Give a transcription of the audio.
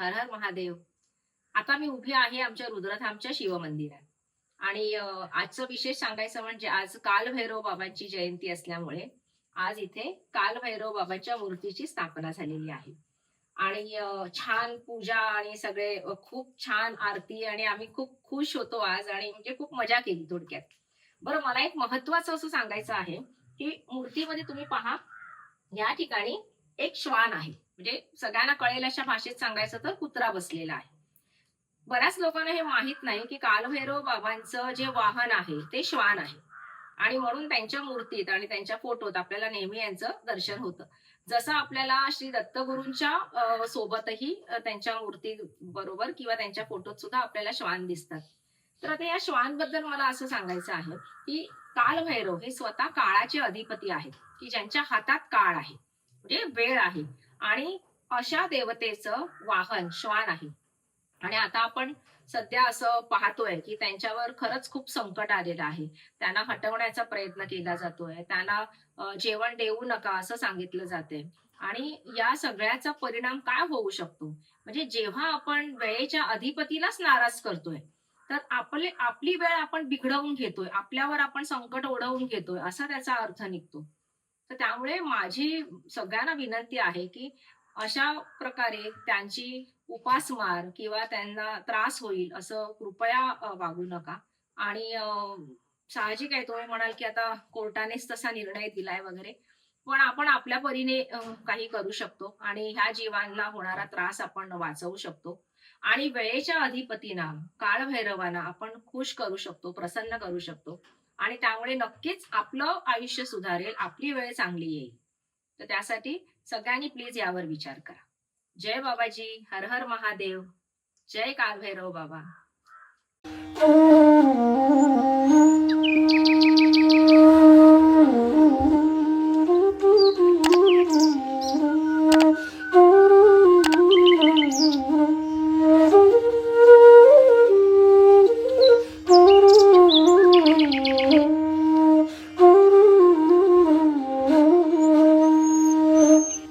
हर हर महादेव. आता मी उभी आहे आमच्या रुद्रधामच्या शिवमंदिरात आणि आजचं विशेष सांगायचं म्हणजे आज कालभैरव बाबांची जयंती असल्यामुळे आज इथे कालभैरव बाबांच्या मूर्तीची स्थापना झालेली आहे. आणि छान पूजा आणि सगळे खूप छान आरती आणि आम्ही खूप खुश होतो आज आणि म्हणजे खूप मजा केली थोडक्यात. बरं मला एक महत्वाचं असं सांगायचं आहे, की मूर्तीमध्ये तुम्ही पहा या ठिकाणी एक श्वान आहे. म्हणजे सगळ्यांना कळेल अशा भाषेत सांगायचं तर कुत्रा बसलेला आहे. बऱ्याच लोकांना हे माहित नाही, की कालभैरव बाबांचं जे वाहन आहे ते श्वान आहे. आणि म्हणून त्यांच्या मूर्तीत आणि त्यांच्या फोटोत आपल्याला नेहमी यांचं दर्शन होतं. जसं आपल्याला श्री दत्तगुरूंच्या सोबतही त्यांच्या मूर्ती बरोबर किंवा त्यांच्या फोटोत सुद्धा आपल्याला श्वान दिसतात. तर आता या श्वानबद्दल मला असं सांगायचं आहे, की कालभैरव हे स्वतः काळाचे अधिपती आहेत, की ज्यांच्या हातात काळ आहे. म्हणजे वेळ आहे आणि अशा देवतेचं वाहन श्वान आहे. आणि आता आपण सध्या असं पाहतोय, की त्यांच्यावर खरंच खूप संकट आलेलं आहे. त्यांना हटवण्याचा प्रयत्न केला जातोय. त्यांना जेवण देऊ नका असं सांगितलं जातंय. आणि या सगळ्याचा परिणाम काय होऊ शकतो? म्हणजे जेव्हा आपण वेळेच्या अधिपतीलाच नाराज करतोय, तर आपली वेळ आपण बिघडवून घेतोय. आपल्यावर आपण संकट ओढवून घेतोय, असा त्याचा अर्थ निघतो. तर त्यामुळे माझी सगळ्यांना विनंती आहे, की अशा प्रकारे त्यांची उपासमार किंवा त्यांना त्रास होईल असं कृपया वागू नका. आणि साहजिक आहे तुम्ही म्हणाल, की आता कोर्टानेच तसा निर्णय दिलाय वगैरे. पण आपण आपल्या परीने काही करू शकतो आणि ह्या जीवांना होणारा त्रास आपण वाचवू शकतो. आणि वेळेच्या अधिपतींना, काळभैरवांना आपण खुश करू शकतो, प्रसन्न करू शकतो. आणि त्यामुळे नक्कीच आपलं आयुष्य सुधारेल, आपली वेळ चांगली येईल. तर त्यासाठी सगळ्यांनी प्लीज यावर विचार करा. जय बाबाजी, हर हर महादेव, जय कालभैरव बाबा.